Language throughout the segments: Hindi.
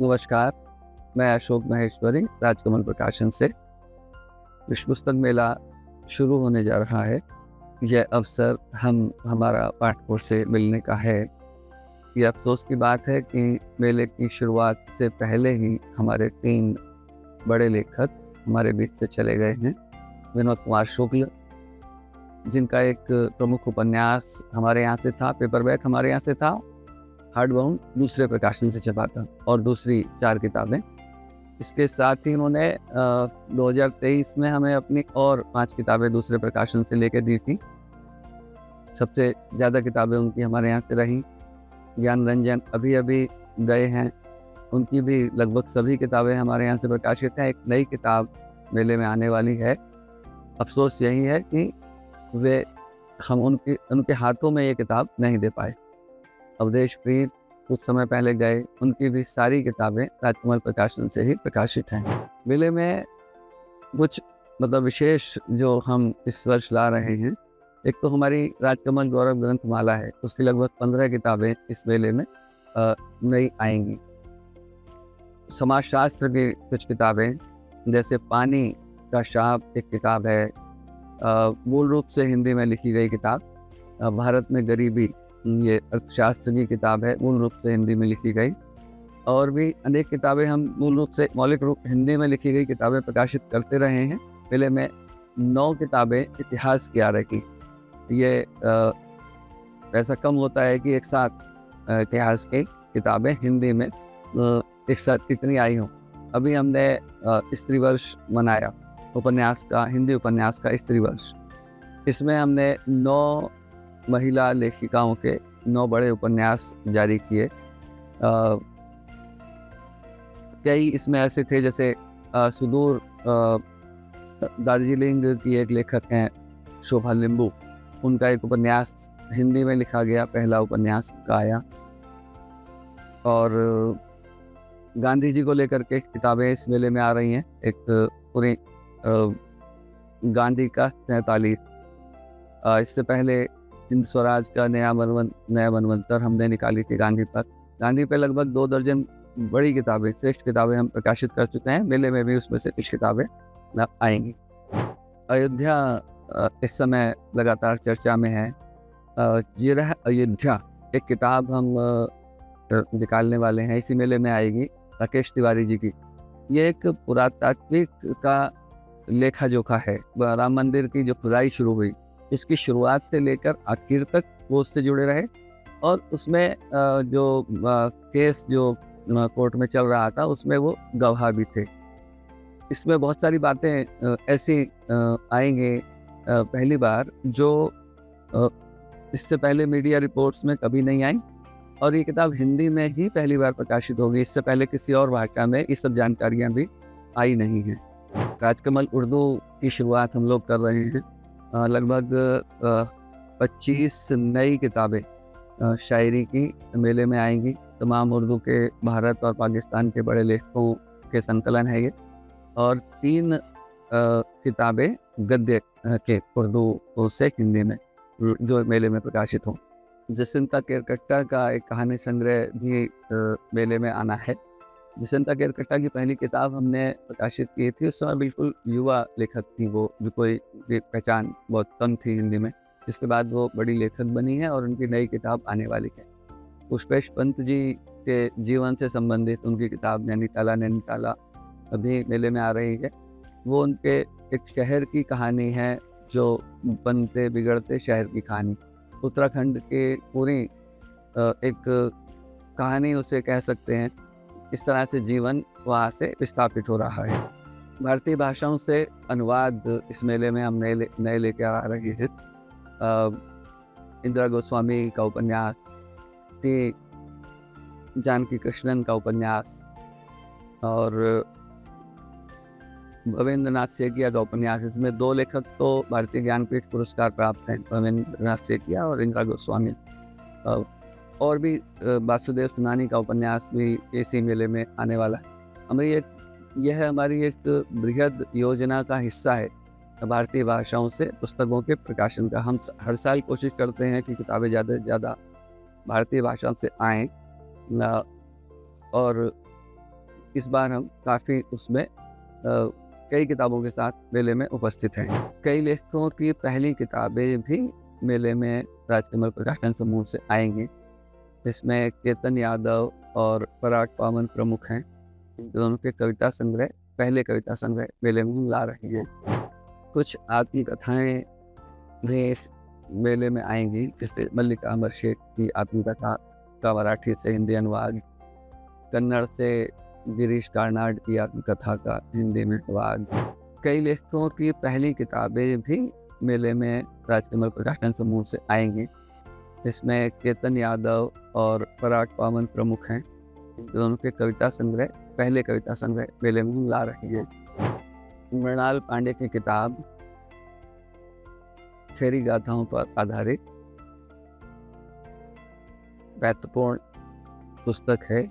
नमस्कार, मैं अशोक महेश्वरी राजकमल प्रकाशन से। विश्व पुस्तक मेला शुरू होने जा रहा है। यह अवसर हमारा पाठकों से मिलने का है। ये अफसोस की बात है कि मेले की शुरुआत से पहले ही हमारे 3 बड़े लेखक हमारे बीच से चले गए हैं। विनोद कुमार शुक्ल, जिनका एक प्रमुख उपन्यास हमारे यहाँ से था, पेपरबैक हमारे यहाँ से था, हार्डबाउंड दूसरे प्रकाशन से छपा था, और दूसरी 4 किताबें। इसके साथ ही उन्होंने 2023 में हमें अपनी और 5 किताबें दूसरे प्रकाशन से लेकर दी थी। सबसे ज़्यादा किताबें उनकी हमारे यहाँ से रहीं। ज्ञान रंजन अभी गए हैं, उनकी भी लगभग सभी किताबें हमारे यहाँ से प्रकाशित हैं। एक नई किताब मेले में आने वाली है। अफसोस यही है कि हम उनके हाथों में ये किताब नहीं दे पाए। अवधेश प्रीत कुछ समय पहले गए, उनकी भी सारी किताबें राजकमल प्रकाशन से ही प्रकाशित हैं। मेले में कुछ विशेष जो हम इस वर्ष ला रहे हैं, एक तो हमारी राजकमल गौरव ग्रंथमाला है, उसकी लगभग 15 किताबें इस मेले में नई आएंगी। समाजशास्त्र की कुछ किताबें, जैसे पानी का शाप एक किताब है, मूल रूप से हिंदी में लिखी गई किताब। भारत में गरीबी, ये अर्थशास्त्र की किताब है, मूल रूप से हिंदी में लिखी गई। और भी अनेक किताबें हम मूल रूप से मौलिक रूप हिंदी में लिखी गई किताबें प्रकाशित करते रहे हैं। मेले में 9 किताबें इतिहास की आ रही। ये ऐसा कम होता है कि एक साथ इतिहास की किताबें हिंदी में एक साथ कितनी आई हों। अभी हमने स्त्री वर्ष मनाया, उपन्यास का, हिंदी उपन्यास का स्त्री वर्ष। इसमें हमने 9 महिला लेखिकाओं के 9 बड़े उपन्यास जारी किए। कई इसमें ऐसे थे, जैसे सुदूर दार्जिलिंग की एक लेखक हैं शोभा लिंबू, उनका एक उपन्यास हिंदी में लिखा गया, पहला उपन्यास का आया। और गांधी जी को लेकर के किताबें इस मेले में आ रही हैं। एक पूरी गांधी का 47, इससे पहले हिंद स्वराज का नया मनवंतर हमने निकाली थी गांधी पर। गांधी पे लगभग 2 दर्जन बड़ी किताबें, श्रेष्ठ किताबें हम प्रकाशित कर चुके हैं। मेले में भी उसमें से कुछ किताबें आएंगी। अयोध्या इस समय लगातार चर्चा में है। ये रहा अयोध्या, एक किताब हम निकालने वाले हैं, इसी मेले में आएगी, राकेश तिवारी जी की। ये एक पुरातात्विक का लेखा जोखा है। राम मंदिर की जो खुदाई शुरू हुई, इसकी शुरुआत से लेकर आखिर तक वो उससे जुड़े रहे, और उसमें जो केस जो कोर्ट में चल रहा था, उसमें वो गवाह भी थे। इसमें बहुत सारी बातें ऐसी आएंगी पहली बार, जो इससे पहले मीडिया रिपोर्ट्स में कभी नहीं आई, और ये किताब हिंदी में ही पहली बार प्रकाशित होगी। इससे पहले किसी और भाषा में ये सब जानकारियाँ भी आई नहीं हैं। राजकमल उर्दू की शुरुआत हम लोग कर रहे हैं। लगभग 25 नई किताबें शायरी की मेले में आएंगी। तमाम उर्दू के, भारत और पाकिस्तान के बड़े लेखकों के संकलन है ये। और 3 किताबें गद्य के उर्दू से हिंदी में जो मेले में प्रकाशित हों। जसिंता केरकट्टा का एक कहानी संग्रह भी मेले में आना है। जसिंता केरकट्टा की पहली किताब हमने प्रकाशित की थी, उस समय बिल्कुल युवा लेखक थी वो, जो कोई पहचान बहुत कम थी हिंदी में। इसके बाद वो बड़ी लेखक बनी है और उनकी नई किताब आने वाली है। पुष्पेश पंत जी के जीवन से संबंधित उनकी किताब नैनीताला अभी मेले में आ रही है। वो उनके एक शहर की कहानी है, जो बनते बिगड़ते शहर की कहानी, उत्तराखंड के पूरी एक कहानी उसे कह सकते हैं। इस तरह से जीवन वहाँ से विस्थापित हो रहा है। भारतीय भाषाओं से अनुवाद इस मेले में हम नए लेकर आ रहे हैं। इंदिरा गोस्वामी का उपन्यास, जानकी कृष्णन का उपन्यास, और भवेंद्रनाथ सेकिया का उपन्यास। इसमें 2 लेखक तो भारतीय ज्ञानपीठ पुरस्कार प्राप्त हैं, भवेंद्रनाथ सेकिया और इंदिरा गोस्वामी। और भी वासुदेव सुनानी का उपन्यास भी इसी मेले में आने वाला है। यह हमारी एक बृहद योजना का हिस्सा है भारतीय भाषाओं से पुस्तकों के प्रकाशन का। हम हर साल कोशिश करते हैं कि किताबें ज़्यादा से ज़्यादा भारतीय भाषाओं से आएँ, और इस बार हम काफ़ी उसमें कई किताबों के साथ मेले में उपस्थित हैं। कई लेखकों की पहली किताबें भी मेले में राजकमल प्रकाशन समूह से आएंगी। इसमें केतन यादव और पराग पावन प्रमुख हैं। इन दोनों के कविता संग्रह, पहले कविता संग्रह मेले में हम ला रहे हैं। कुछ आत्मकथाएं भी इस मेले में आएंगी, जैसे मल्लिका अमर शेख की आत्मकथा का मराठी से हिंदी अनुवाद, कन्नड़ से गिरीश कार्नाड की आत्मकथा का हिंदी में अनुवाद। कई लेखकों की पहली किताबें भी मेले में राजकमल प्रकाशन समूह से आएंगी। इसमें केतन यादव और पराग पावन प्रमुख हैं। इन दोनों के कविता संग्रह, पहले कविता संग्रह मेले में हम ला रहे हैं। मृणाल पांडे की किताब फेरी गाथाओं पर आधारित महत्वपूर्ण पुस्तक है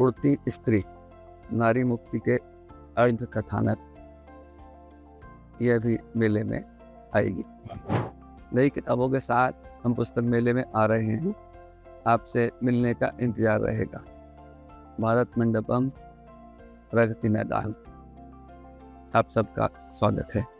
उड़ती स्त्री, नारी मुक्ति के अर्ध कथानक। यह भी मेले में आएगी। नई किताबों के साथ हम पुस्तक मेले में आ रहे हैं। आपसे मिलने का इंतजार रहेगा। भारत मंडपम, प्रगति मैदान। आप सबका स्वागत है।